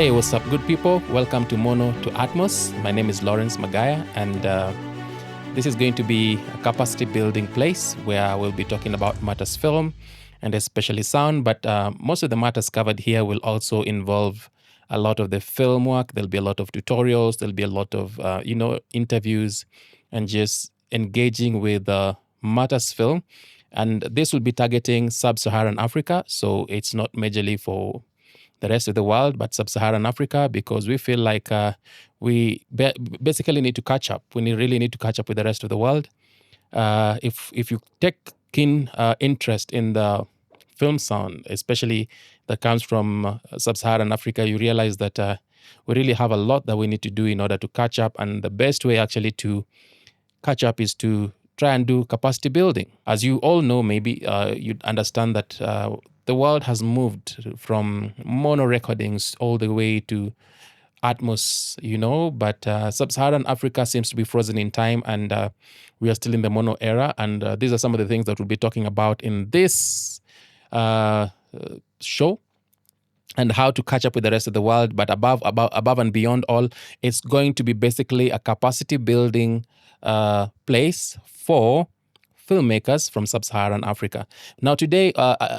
Hey, what's up, good people? Welcome to Mono to Atmos. My name is Lawrence Magaya, and this is going to be a capacity building place where we'll be talking about matters film and especially sound. But most of the matters covered here will also involve a lot of the film work. There'll be a lot of tutorials. There'll be a lot of interviews, and just engaging with matters film. And this will be targeting sub-Saharan Africa, so it's not majorly for the rest of the world, but sub-Saharan Africa, because we feel like we basically need to catch up. We really need to catch up with the rest of the world. If you take keen interest in the film sound, especially that comes from sub-Saharan Africa, you realize that we really have a lot that we need to do in order to catch up. And the best way actually to catch up is to try and do capacity building. As you all know, maybe you'd understand that the world has moved from mono recordings all the way to Atmos, but sub-Saharan Africa seems to be frozen in time, and we are still in the mono era. And these are some of the things that we'll be talking about in this show, and how to catch up with the rest of the world. But above and beyond all, it's going to be basically a capacity building place for filmmakers from sub-Saharan Africa. Now today,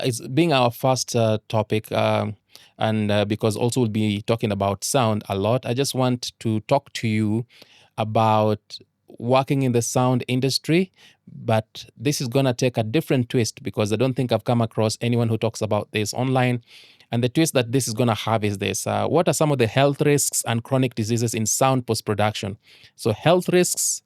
it's being our first topic, and because also we'll be talking about sound a lot, I just want to talk to you about working in the sound industry. But this is going to take a different twist, because I don't think I've come across anyone who talks about this online. And the twist that this is going to have is this. What are some of the health risks and chronic diseases in sound post-production? So health risks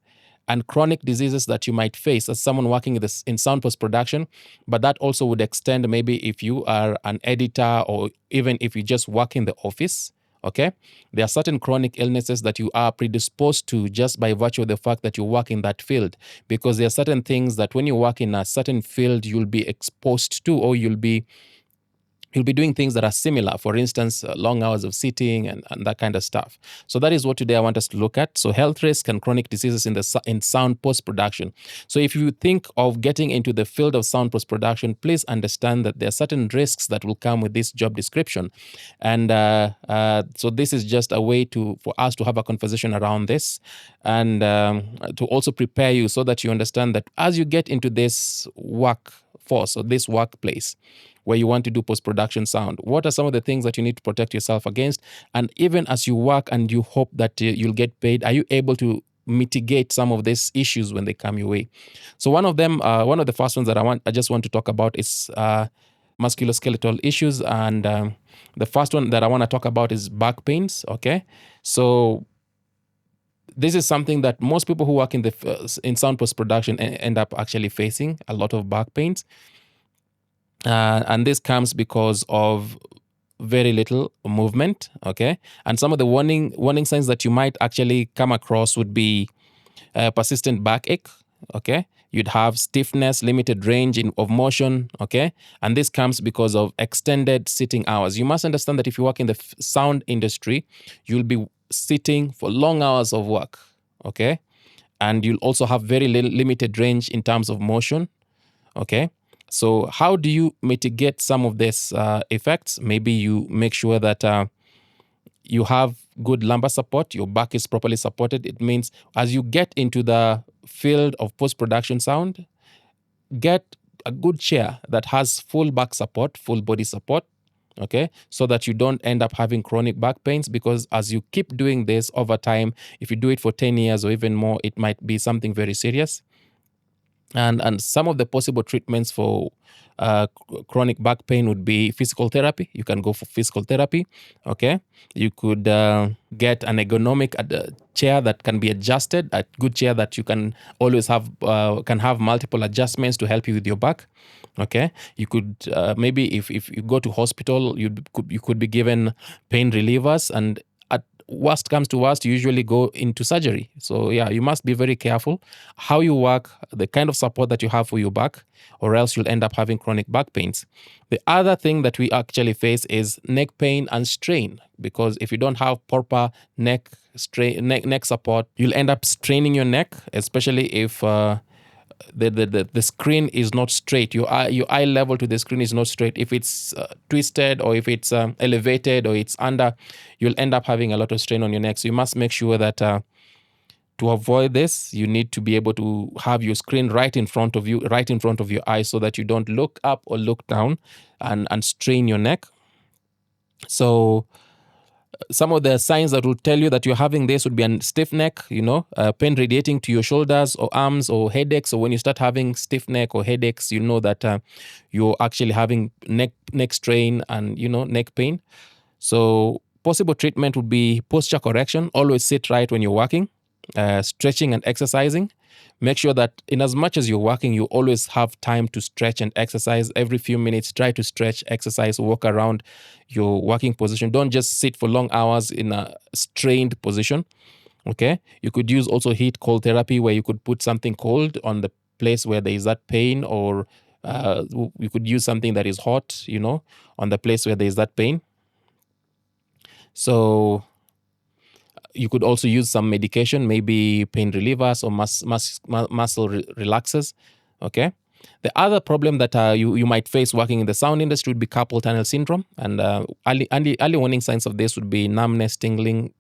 and chronic diseases that you might face as someone working in sound post-production, but that also would extend maybe if you are an editor, or even if you just work in the office, okay? There are certain chronic illnesses that you are predisposed to just by virtue of the fact that you work in that field, because there are certain things that when you work in a certain field, you'll be exposed to, or you'll be doing things that are similar. For instance, long hours of sitting and that kind of stuff. So that is what today I want us to look at. So health risk and chronic diseases in sound post-production. So if you think of getting into the field of sound post-production, please understand that there are certain risks that will come with this job description. And so this is just a way for us to have a conversation around this, and to also prepare you so that you understand that as you get into this workforce or this workplace, where you want to do post-production sound, what are some of the things that you need to protect yourself against? And even as you work and you hope that you'll get paid, are you able to mitigate some of these issues when they come your way? So one of the first ones that I just want to talk about is musculoskeletal issues. And the first one that I want to talk about is back pains, okay? So this is something that most people who work in sound post-production end up actually facing, a lot of back pains. And this comes because of very little movement, okay? And some of the warning signs that you might actually come across would be persistent backache, okay? You'd have stiffness, limited range of motion, okay? And this comes because of extended sitting hours. You must understand that if you work in the sound industry, you'll be sitting for long hours of work, okay? And you'll also have very limited range in terms of motion, okay? So how do you mitigate some of these effects? Maybe you make sure that you have good lumbar support, your back is properly supported. It means as you get into the field of post-production sound, get a good chair that has full back support, full body support, okay? So that you don't end up having chronic back pains, because as you keep doing this over time, if you do it for 10 years or even more, it might be something very serious. And some of the possible treatments for chronic back pain would be physical therapy. You can go for physical therapy, okay? You could get an ergonomic chair that can be adjusted, a good chair that you can always have, can have multiple adjustments to help you with your back, okay? You could, maybe if you go to hospital, you could be given pain relievers, and worst comes to worst, you usually go into surgery. So yeah, you must be very careful how you work, the kind of support that you have for your back, or else you'll end up having chronic back pains. The other thing that we actually face is neck pain and strain, because if you don't have proper neck support, you'll end up straining your neck, especially if the screen is not straight. Your eye level to the screen is not straight. If it's twisted, or if it's elevated, or it's under, you'll end up having a lot of strain on your neck. So you must make sure that to avoid this, you need to be able to have your screen right in front of you, right in front of your eyes, so that you don't look up or look down and strain your neck. So some of the signs that will tell you that you're having this would be a stiff neck, pain radiating to your shoulders or arms, or headaches. So when you start having stiff neck or headaches, you know that you're actually having neck strain and neck pain. So possible treatment would be posture correction. Always sit right when you're working, stretching and exercising. Make sure that in as much as you're working, you always have time to stretch and exercise. Every few minutes, try to stretch, exercise, walk around your working position. Don't just sit for long hours in a strained position. Okay. You could use also heat cold therapy, where you could put something cold on the place where there is that pain, or you could use something that is hot, on the place where there is that pain. So you could also use some medication, maybe pain relievers or muscle relaxers. Okay. The other problem that you might face working in the sound industry would be carpal tunnel syndrome. And early warning signs of this would be numbness, tingling,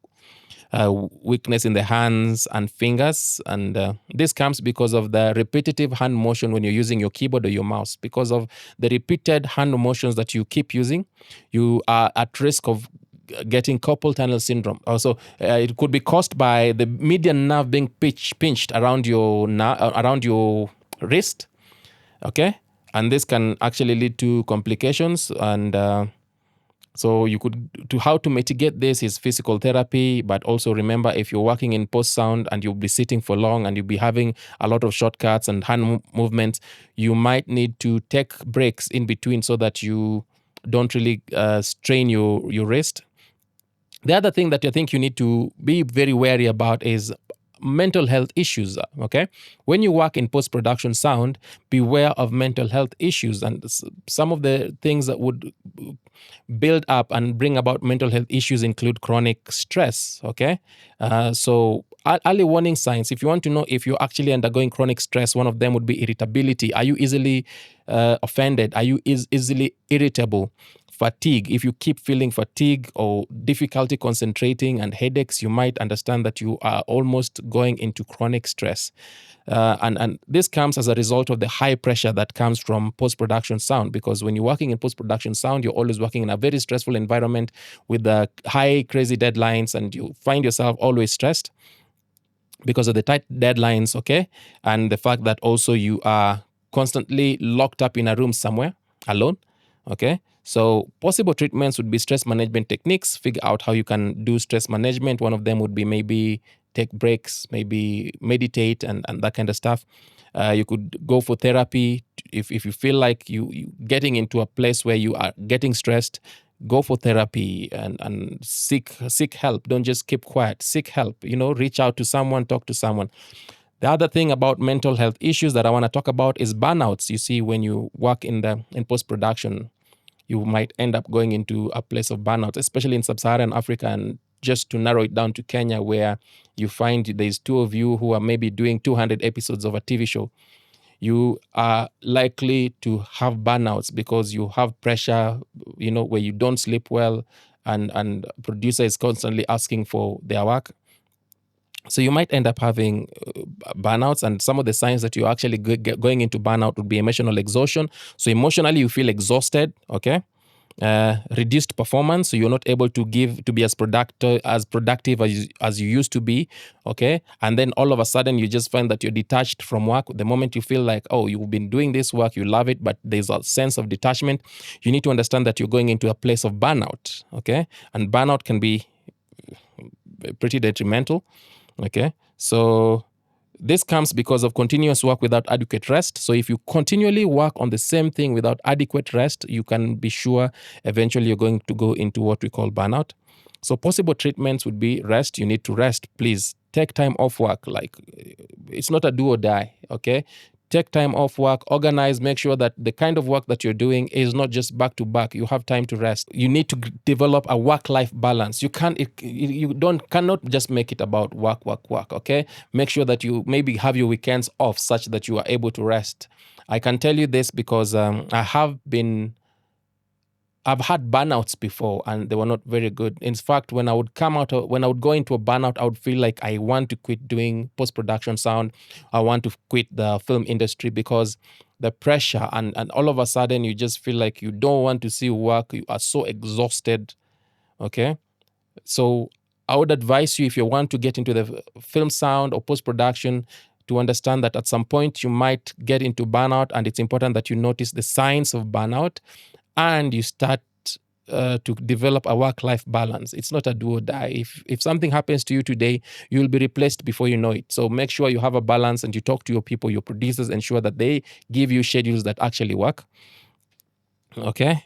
weakness in the hands and fingers. And this comes because of the repetitive hand motion when you're using your keyboard or your mouse. Because of the repeated hand motions that you keep using, you are at risk of getting carpal tunnel syndrome. Also, it could be caused by the median nerve being pinched around your wrist. Okay, and this can actually lead to complications. And so how to mitigate this is physical therapy. But also remember, if you're working in post sound and you'll be sitting for long and you'll be having a lot of shortcuts and hand movements, you might need to take breaks in between so that you don't really strain your wrist. The other thing that I think you need to be very wary about is mental health issues. Okay, when you work in post-production sound, beware of mental health issues. And some of the things that would build up and bring about mental health issues include chronic stress. Okay, so early warning signs, if you want to know if you're actually undergoing chronic stress, one of them would be irritability. Are you easily offended? Are you easily irritable? Fatigue. If you keep feeling fatigue or difficulty concentrating and headaches, you might understand that you are almost going into chronic stress. And this comes as a result of the high pressure that comes from post-production sound, because when you're working in post-production sound, you're always working in a very stressful environment with the high, crazy deadlines, and you find yourself always stressed because of the tight deadlines, okay? And the fact that also you are constantly locked up in a room somewhere alone, okay? So possible treatments would be stress management techniques. Figure out how you can do stress management. One of them would be maybe take breaks, maybe meditate and that kind of stuff. You could go for therapy. If you feel like you getting into a place where you are getting stressed, go for therapy and seek help. Don't just keep quiet. Seek help. Reach out to someone, talk to someone. The other thing about mental health issues that I want to talk about is burnouts. You see, when you work in post-production, you might end up going into a place of burnout, especially in sub-Saharan Africa. And just to narrow it down to Kenya, where you find there's two of you who are maybe doing 200 episodes of a TV show, you are likely to have burnouts because you have pressure, where you don't sleep well, and producer is constantly asking for their work. So you might end up having burnouts, and some of the signs that you're actually going into burnout would be emotional exhaustion. So emotionally, you feel exhausted, okay? Reduced performance, so you're not able to be as productive as you used to be, okay? And then all of a sudden, you just find that you're detached from work. The moment you feel like, oh, you've been doing this work, you love it, but there's a sense of detachment, you need to understand that you're going into a place of burnout, okay? And burnout can be pretty detrimental. Okay, so this comes because of continuous work without adequate rest. So if you continually work on the same thing without adequate rest, you can be sure eventually you're going to go into what we call burnout. So possible treatments would be rest. You need to rest. Please take time off work. Like, it's not a do or die, okay? take time off work, organize, make sure that the kind of work that you're doing is not just back to back. You have time to rest. You need to develop a work-life balance. You cannot just make it about work. Okay, make sure that you maybe have your weekends off such that you are able to rest. I can tell you this because I've had burnouts before, and they were not very good. In fact, when I would go into a burnout, I would feel like I want to quit doing post-production sound. I want to quit the film industry because the pressure and all of a sudden you just feel like you don't want to see work. You are so exhausted. Okay. So I would advise you, if you want to get into the film sound or post-production, to understand that at some point you might get into burnout, and it's important that you notice the signs of burnout and you start to develop a work-life balance. It's not a do or die. If something happens to you today, you'll be replaced before you know it. So make sure you have a balance and you talk to your people, your producers, ensure that they give you schedules that actually work. Okay.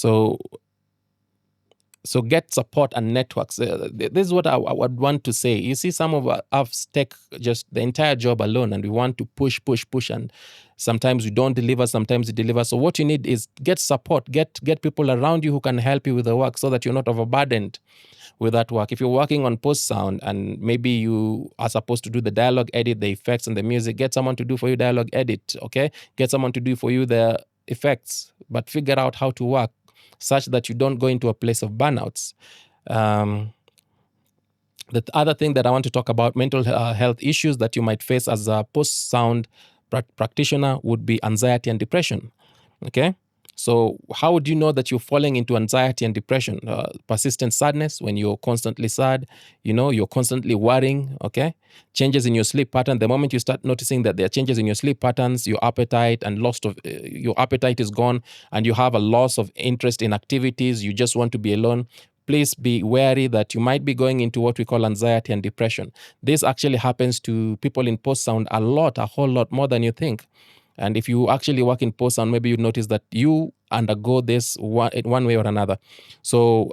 So get support and networks. This is what I would want to say. You see, some of us take just the entire job alone, and we want to push, and sometimes we don't deliver, sometimes we deliver. So what you need is get support, get people around you who can help you with the work so that you're not overburdened with that work. If you're working on post sound and maybe you are supposed to do the dialogue edit, the effects and the music, get someone to do for you dialogue edit, okay? Get someone to do for you the effects, but figure out how to work such that you don't go into a place of burnouts. The other thing that I want to talk about, mental health issues that you might face as a post-sound practitioner, would be anxiety and depression. Okay? So how would you know that you're falling into anxiety and depression? Persistent sadness, when you're constantly sad, you're constantly worrying, okay? Changes in your sleep pattern. The moment you start noticing that there are changes in your sleep patterns, your appetite your appetite is gone, and you have a loss of interest in activities, you just want to be alone, please be wary that you might be going into what we call anxiety and depression. This actually happens to people in post-sound a whole lot more than you think. And if you actually work in post-sound, maybe you notice that you undergo this one way or another. So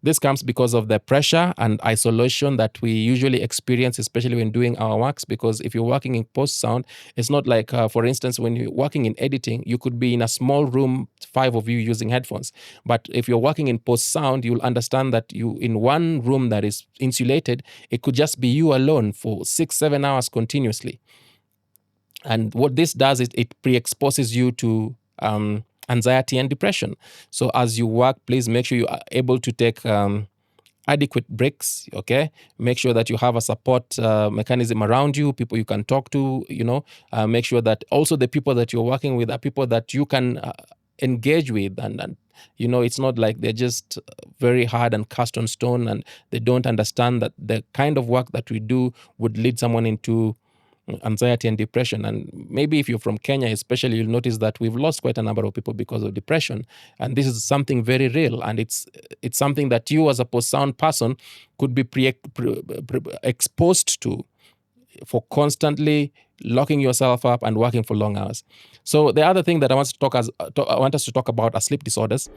this comes because of the pressure and isolation that we usually experience, especially when doing our works. Because if you're working in post-sound, it's not like, for instance, when you're working in editing, you could be in a small room, 5 of you using headphones. But if you're working in post-sound, you'll understand that you in one room that is insulated, it could just be you alone for 6-7 hours continuously. And what this does is it pre-exposes you to anxiety and depression. So as you work, please make sure you are able to take adequate breaks, okay? Make sure that you have a support mechanism around you, people you can talk to, make sure that also the people that you're working with are people that you can engage with. And it's not like they're just very hard and cast on stone, and they don't understand that the kind of work that we do would lead someone into anxiety and depression. And maybe if you're from Kenya especially, you'll notice that we've lost quite a number of people because of depression, and this is something very real, and it's something that you as a post-sound person could be exposed to for constantly locking yourself up and working for long hours. So the other thing that I want us to talk about are sleep disorders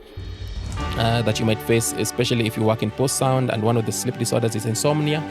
that you might face, especially if you work in post-sound, and one of the sleep disorders is insomnia.